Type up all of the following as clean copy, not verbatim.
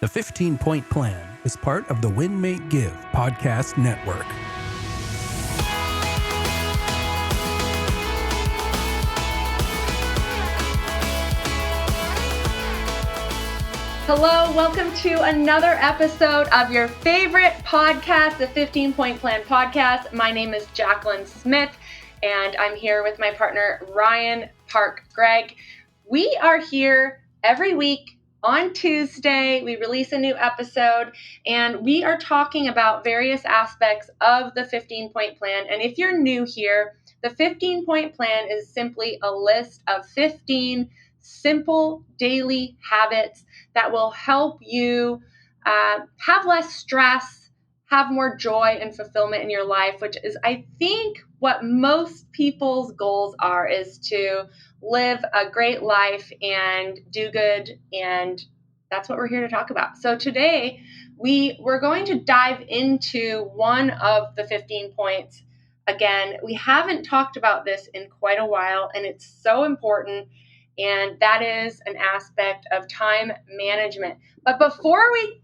The 15-Point Plan is part of the Win, Make, Give podcast network. Hello, welcome to another episode of your favorite podcast, the 15-Point Plan podcast. My name is Jacqueline Smith, and I'm here with my partner, Ryan Greigg. We are here every week on Tuesday. We release a new episode, and we are talking about various aspects of the 15-Point Plan. And if you're new here, the 15-Point Plan is simply a list of 15 simple daily habits that will help you have less stress, have more joy and fulfillment in your life, which is, I think, what most people's goals are, is to live a great life and do good. And that's what we're here to talk about. So today we're going to dive into one of the 15 points. Again, we haven't talked about this in quite a while, and it's so important. And that is an aspect of time management. But before we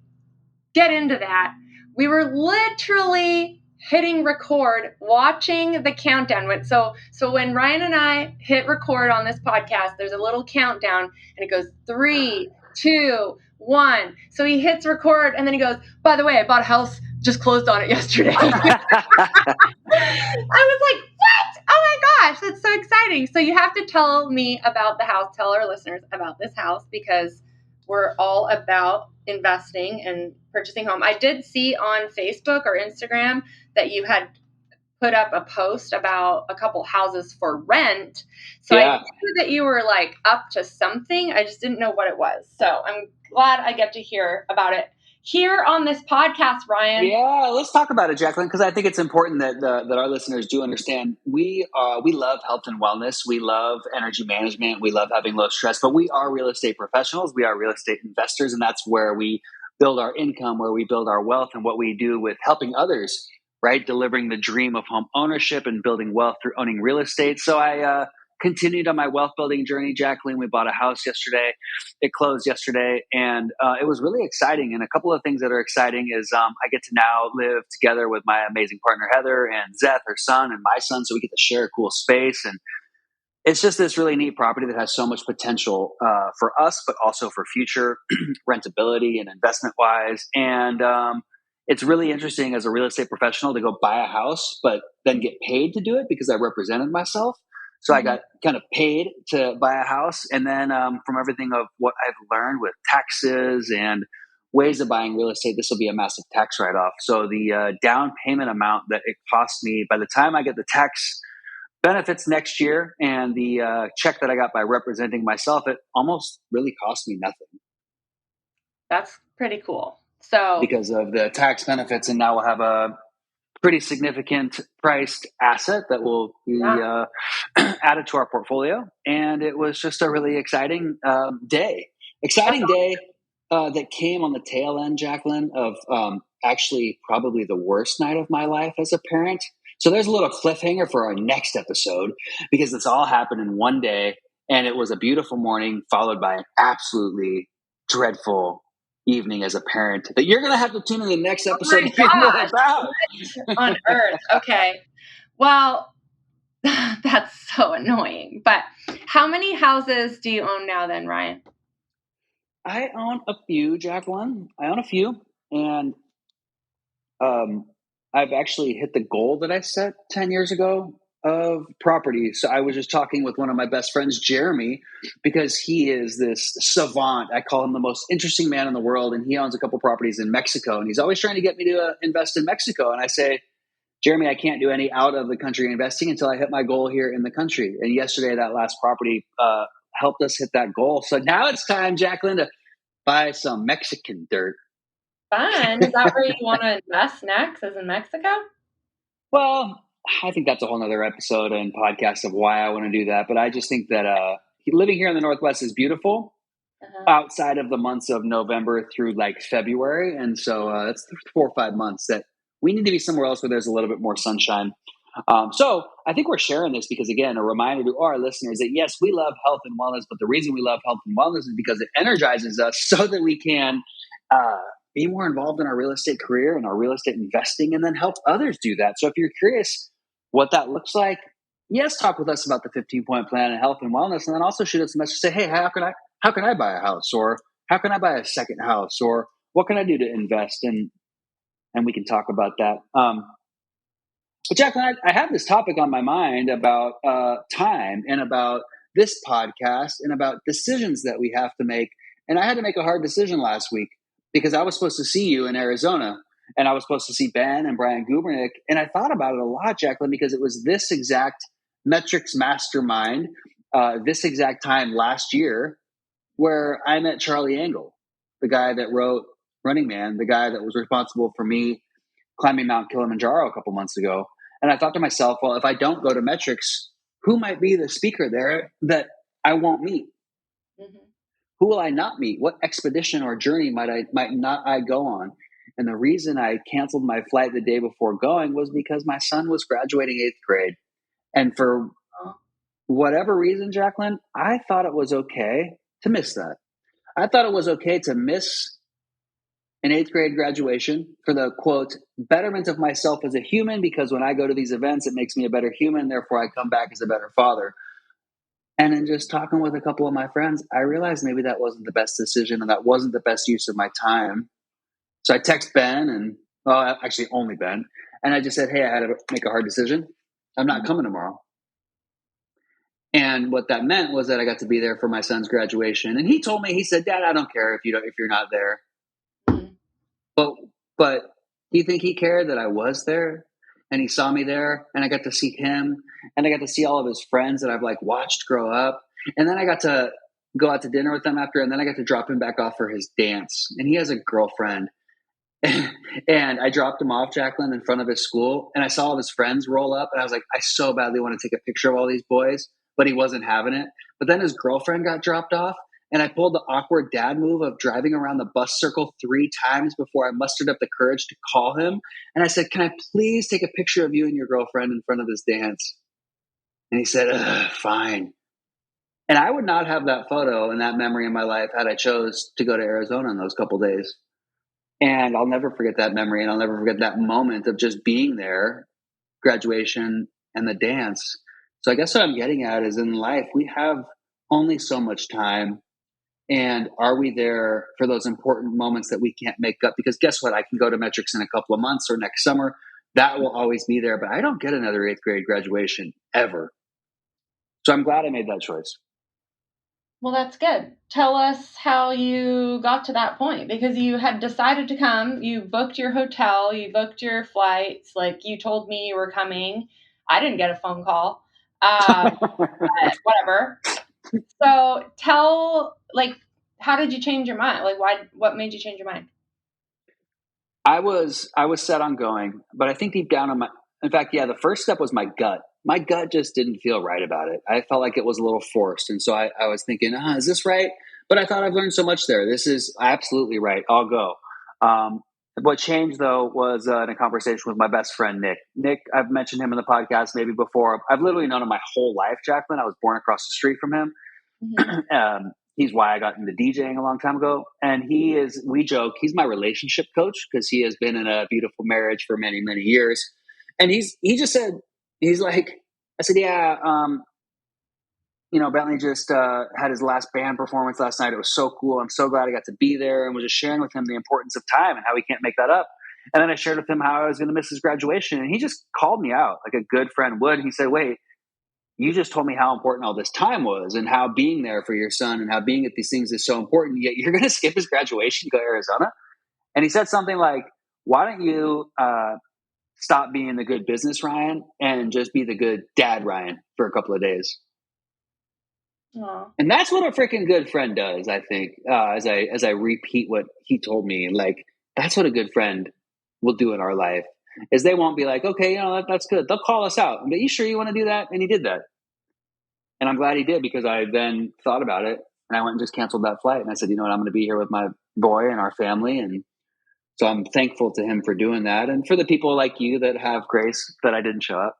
get into that, we were literally hitting record, watching the countdown. So when Ryan and I hit record on this podcast, there's a little countdown, and it goes 3, 2, 1. So he hits record, and then he goes, by the way, I bought a house, just closed on it yesterday. I was like, what? Oh my gosh, that's so exciting. So you have to tell me about the house, tell our listeners about this house, because we're all about investing and purchasing home. I did see on Facebook or Instagram that you had put up a post about a couple houses for rent. So yeah. I knew that you were like up to something. I just didn't know what it was. So I'm glad I get to hear about it here on this podcast, Ryan. Yeah, let's talk about it, Jacqueline, because I think it's important that our listeners do understand we love health and wellness. We love energy management. We love having low stress, but we are real estate professionals. We are real estate investors, and that's where we build our income, where we build our wealth, and what we do with helping others, right? Delivering the dream of home ownership and building wealth through owning real estate. So I continued on my wealth building journey, Jacqueline. We bought a house yesterday. It closed yesterday, and it was really exciting. And a couple of things that are exciting is I get to now live together with my amazing partner, Heather, and Zeth, her son, and my son. So we get to share a cool space. And it's just this really neat property that has so much potential for us, but also for future rentability and investment wise. And it's really interesting as a real estate professional to go buy a house, but then get paid to do it because I represented myself. So I got kind of paid to buy a house. And then from everything of what I've learned with taxes and ways of buying real estate, this will be a massive tax write-off. So the down payment amount that it cost me by the time I get the tax benefits next year and the check that I got by representing myself, it almost really cost me nothing. That's pretty cool. So because of the tax benefits, and now we'll have a pretty significant priced asset that will be added to our portfolio. And it was just a really exciting day. That came on the tail end, Jacqueline, of actually probably the worst night of my life as a parent. So there's a little cliffhanger for our next episode, because this all happened in one day, and it was a beautiful morning followed by an absolutely dreadful evening as a parent that you're going to have to tune in the next episode to hear more about. What on earth? Okay. Well, that's so annoying. But how many houses do you own now then, Ryan? I own a few, Jacqueline. I own a few. And I've actually hit the goal that I set 10 years ago of property. So I was just talking with one of my best friends, Jeremy, because he is this savant. I call him the most interesting man in the world. And he owns a couple properties in Mexico. And he's always trying to get me to invest in Mexico. And I say, Jeremy, I can't do any out of the country investing until I hit my goal here in the country. And yesterday, that last property helped us hit that goal. So now it's time, Jacqueline, to buy some Mexican dirt. Fun. Is that where you want to invest next, is in Mexico? Well, I think that's a whole nother episode and podcast of why I want to do that. But I just think that living here in the Northwest is beautiful outside of the months of November through like February. And so it's 4 or 5 months that we need to be somewhere else where there's a little bit more sunshine. So I think we're sharing this because, again, a reminder to our listeners that, yes, we love health and wellness, but the reason we love health and wellness is because it energizes us so that we can be more involved in our real estate career and our real estate investing, and then help others do that. So if you're curious what that looks like, yes, talk with us about the 15-point plan and health and wellness, and then also shoot us a message. Say, hey, how can I buy a house, or how can I buy a second house, or what can I do to invest? And we can talk about that. But Jacqueline, I have this topic on my mind about time and about this podcast and about decisions that we have to make. And I had to make a hard decision last week because I was supposed to see you in Arizona, and I was supposed to see Ben and Brian Gubernick. And I thought about it a lot, Jacqueline, because it was this exact metrics mastermind, this exact time last year where I met Charlie Angle, the guy that wrote Running Man, the guy that was responsible for me climbing Mount Kilimanjaro a couple months ago. And I thought to myself, well, if I don't go to metrics, who might be the speaker there that I won't meet? Mm-hmm. Who will I not meet? What expedition or journey might not I go on? And the reason I canceled my flight the day before going was because my son was graduating 8th grade. And for whatever reason, Jacqueline, I thought it was okay to miss that. I thought it was okay to miss an 8th grade graduation for the, quote, betterment of myself as a human, because when I go to these events, it makes me a better human. Therefore, I come back as a better father. And in just talking with a couple of my friends, I realized maybe that wasn't the best decision and that wasn't the best use of my time. So I text Ben and, well, actually only Ben. And I just said, hey, I had to make a hard decision. I'm not coming tomorrow. And what that meant was that I got to be there for my son's graduation. And he told me, he said, Dad, I don't care if you're not there. But do you think he cared that I was there? And he saw me there, and I got to see him, and I got to see all of his friends that I've watched grow up. And then I got to go out to dinner with them after, and then I got to drop him back off for his dance. And he has a girlfriend. And I dropped him off, Jacqueline, in front of his school, and I saw all of his friends roll up, and I was like, I so badly want to take a picture of all these boys, but he wasn't having it. But then his girlfriend got dropped off, and I pulled the awkward dad move of driving around the bus circle 3 times before I mustered up the courage to call him. And I said, can I please take a picture of you and your girlfriend in front of this dance? And he said, fine. And I would not have that photo and that memory in my life had I chose to go to Arizona in those couple days. And I'll never forget that memory, and I'll never forget that moment of just being there, graduation and the dance. So I guess what I'm getting at is, in life, we have only so much time. And are we there for those important moments that we can't make up? Because guess what? I can go to metrics in a couple of months or next summer. That will always be there. But I don't get another 8th grade graduation ever. So I'm glad I made that choice. Well, that's good. Tell us how you got to that point, because you had decided to come. You booked your hotel. You booked your flights. You told me you were coming. I didn't get a phone call. Whatever. So how did you change your mind? What made you change your mind? I was set on going, but I think deep down the first step was my gut. My gut just didn't feel right about it. I felt like it was a little forced. And so I was thinking, is this right? But I thought I've learned so much there. This is absolutely right. I'll go. What changed, though, was in a conversation with my best friend, Nick. Nick, I've mentioned him in the podcast maybe before. I've literally known him my whole life, Jacqueline. I was born across the street from him. Mm-hmm. He's why I got into DJing a long time ago. And we joke, he's my relationship coach because he has been in a beautiful marriage for many, many years. And he just said, he's like, I said, yeah, Bentley just had his last band performance last night. It was so cool. I'm so glad I got to be there, and was just sharing with him the importance of time and how we can't make that up. And then I shared with him how I was going to miss his graduation. And he just called me out like a good friend would. He said, wait, you just told me how important all this time was and how being there for your son and how being at these things is so important, yet you're going to skip his graduation to go to Arizona? And he said something like, why don't you stop being the good business Ryan and just be the good dad Ryan for a couple of days? Aww. And that's what a freaking good friend does, I think, as I repeat what he told me. That's what a good friend will do in our life. Is they won't be like, okay, that's good. They'll call us out. But you sure you want to do that? And he did that. And I'm glad he did, because I then thought about it and I went and just canceled that flight. And I said, I'm going to be here with my boy and our family. And so I'm thankful to him for doing that. And for the people like you that have grace that I didn't show up.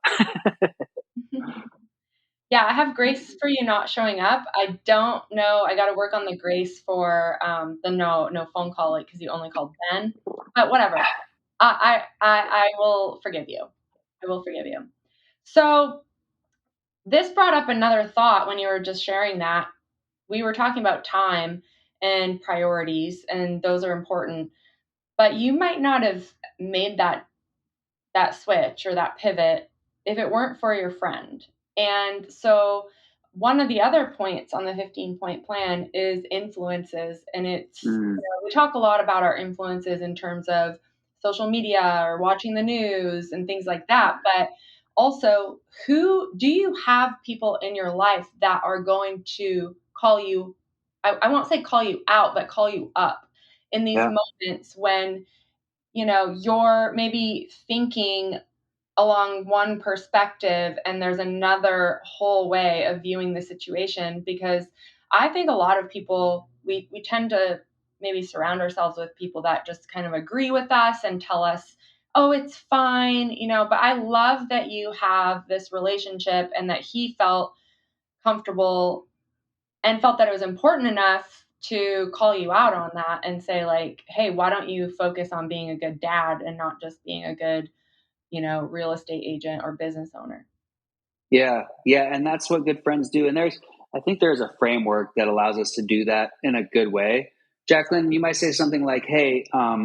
Yeah, I have grace for you not showing up. I don't know. I got to work on the grace for the no phone call because you only called Ben. But whatever. I will forgive you. I will forgive you. So this brought up another thought when you were just sharing that. We were talking about time and priorities, and those are important. But you might not have made that switch or that pivot if it weren't for your friend. And so one of the other points on the 15-point plan is influences. And Mm, we talk a lot about our influences in terms of social media or watching the news and things like that. But also, who do you have people in your life that are going to call you? I won't say call you out, but call you up in these yeah. moments when you're maybe thinking along one perspective and there's another whole way of viewing the situation. Because I think a lot of people, we tend to maybe surround ourselves with people that just kind of agree with us and tell us, oh, it's fine, but I love that you have this relationship and that he felt comfortable and felt that it was important enough to call you out on that and say, like, hey, why don't you focus on being a good dad and not just being a good real estate agent or business owner. Yeah, yeah, and that's what good friends do. And I think there's a framework that allows us to do that in a good way. Jacqueline, you might say something like, "Hey, I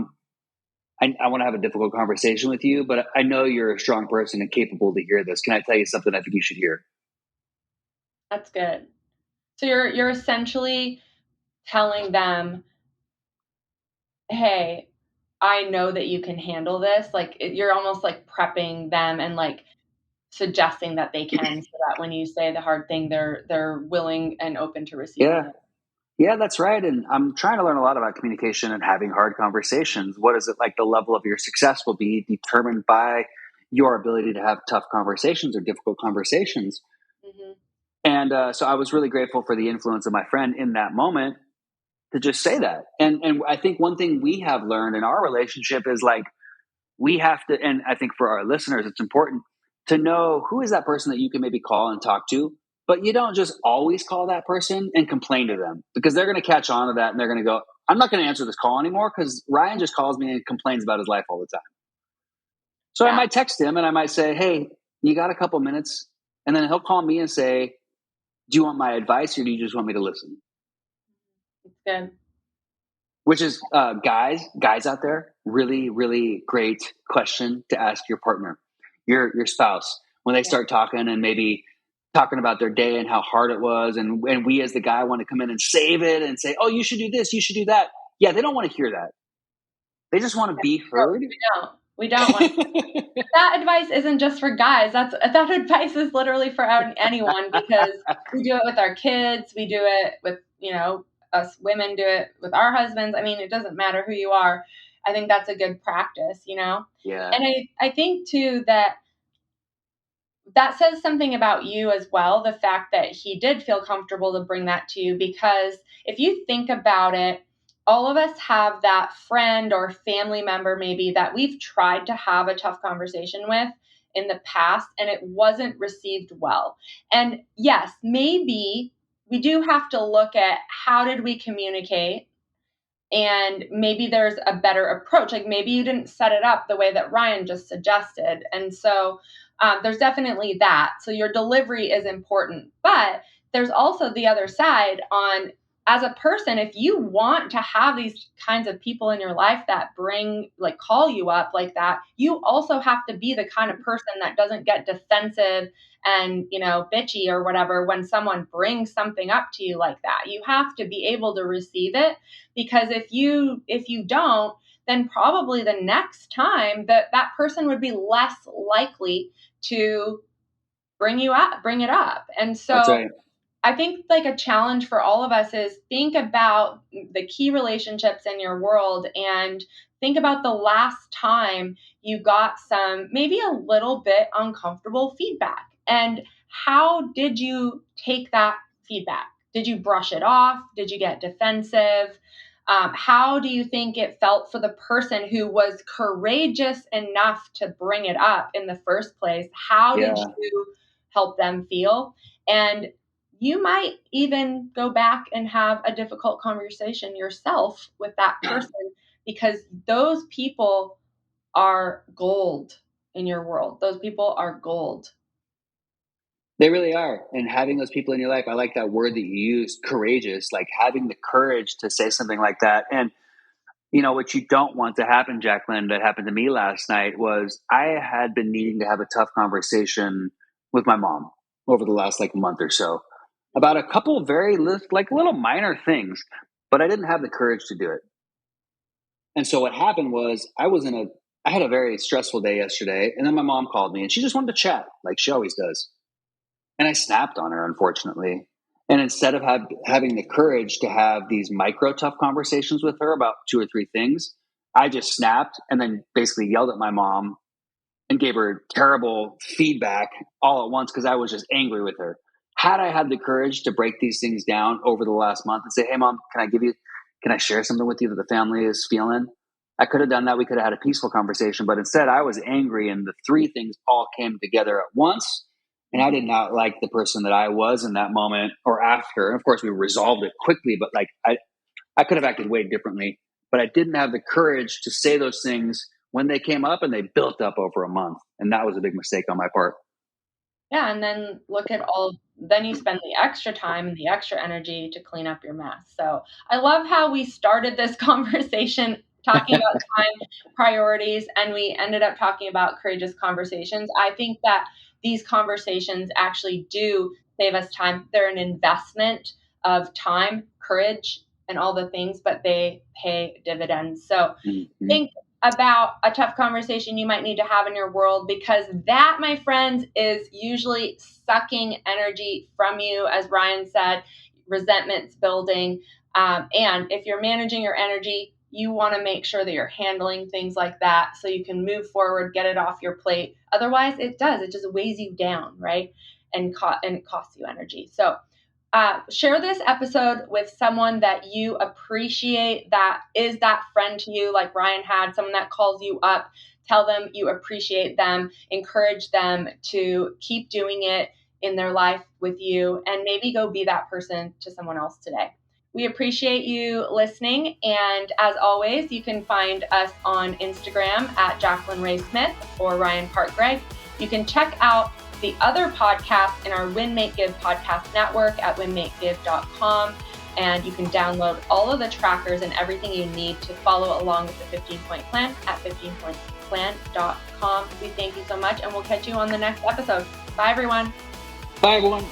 want to have a difficult conversation with you, but I know you're a strong person and capable to hear this. Can I tell you something I think you should hear?" That's good. So you're essentially telling them, hey, I know that you can handle this. Like you're almost like prepping them and like suggesting that they can, so that when you say the hard thing, they're willing and open to receiving Yeah, it. yeah, that's right. And I'm trying to learn a lot about communication and having hard conversations. What is it like? The level of your success will be determined by your ability to have tough conversations or difficult conversations. Hmm. And so I was really grateful for the influence of my friend in that moment to just say that. And I think one thing we have learned in our relationship is like we have to, and I think for our listeners, it's important to know who is that person that you can maybe call and talk to. But you don't just always call that person and complain to them, because they're going to catch on to that and they're going to go, I'm not going to answer this call anymore because Ryan just calls me and complains about his life all the time. So I Yeah, might text him and I might say, hey, you got a couple minutes? And then he'll call me and say, do you want my advice or do you just want me to listen? it's good. Which is guys out there, really, really great question to ask your partner, your spouse, when they Yeah. start talking and maybe talking about their day and how hard it was, and we as the guy want to come in and save it and say, oh, you should do this, you should do that. Yeah, they don't want to hear that. They just want to be No, heard. we don't. We don't want that advice isn't just for guys. That advice is literally for anyone, because we do it with our kids. We do it with, us women do it with our husbands. I mean, it doesn't matter who you are. I think that's a good practice. Yeah, And I think too that says something about you as well, the fact that he did feel comfortable to bring that to you. Because if you think about it, all of us have that friend or family member maybe that we've tried to have a tough conversation with in the past and it wasn't received well. And yes, maybe we do have to look at how did we communicate, and maybe there's a better approach. Like maybe you didn't set it up the way that Ryan just suggested. And so there's definitely that. So your delivery is important, but there's also the other side on, as a person, if you want to have these kinds of people in your life that call you up like that, you also have to be the kind of person that doesn't get defensive and, bitchy or whatever when someone brings something up to you like that. You have to be able to receive it, because if you don't, then probably the next time that person would be less likely to bring it up. And that's so right. I think like a challenge for all of us is think about the key relationships in your world and think about the last time you got some maybe a little bit uncomfortable feedback, and how did you take that feedback? Did you brush it off? Did you get defensive? How do you think it felt for the person who was courageous enough to bring it up in the first place? How did Yeah, you help them feel? And you might even go back and have a difficult conversation yourself with that person, because those people are gold in your world. Those people are gold. They really are. And having those people in your life, I like that word that you used, courageous, like having the courage to say something like that. And, what you don't want to happen, Jacqueline, that happened to me last night was I had been needing to have a tough conversation with my mom over the last month or so about a couple of very little minor things, but I didn't have the courage to do it. And so what happened was I had a very stressful day yesterday, and then my mom called me and she just wanted to chat like she always does. And I snapped on her, unfortunately. And instead of having the courage to have these micro tough conversations with her about 2 or 3 things, I just snapped and then basically yelled at my mom and gave her terrible feedback all at once because I was just angry with her. Had I had the courage to break these things down over the last month and say, hey, mom, can I share something with you that the family is feeling? I could have done that. We could have had a peaceful conversation. But instead, I was angry and the 3 things all came together at once. And I did not like the person that I was in that moment or after. Of course, we resolved it quickly, but I could have acted way differently. But I didn't have the courage to say those things when they came up, and they built up over a month. And that was a big mistake on my part. Yeah, and then then you spend the extra time and the extra energy to clean up your mess. So I love how we started this conversation talking about time priorities, and we ended up talking about courageous conversations. I think that these conversations actually do save us time. They're an investment of time, courage, and all the things, but they pay dividends. So think about a tough conversation you might need to have in your world, because that, my friends, is usually sucking energy from you. As Ryan said, resentment's building. And if you're managing your energy, you want to make sure that you're handling things like that so you can move forward, get it off your plate. Otherwise, it just weighs you down, right? And it costs you energy. So share this episode with someone that you appreciate, that is that friend to you, like Ryan had, someone that calls you up. Tell them you appreciate them, encourage them to keep doing it in their life with you, and maybe go be that person to someone else today. We appreciate you listening. And as always, you can find us on Instagram at Jacqueline Ray Smith or Ryan Park Greigg. You can check out the other podcasts in our Win, Make, Give podcast network at winmakegive.com. And you can download all of the trackers and everything you need to follow along with the 15-point plan at 15pointsplan.com. We thank you so much, and we'll catch you on the next episode. Bye, everyone. Bye, everyone.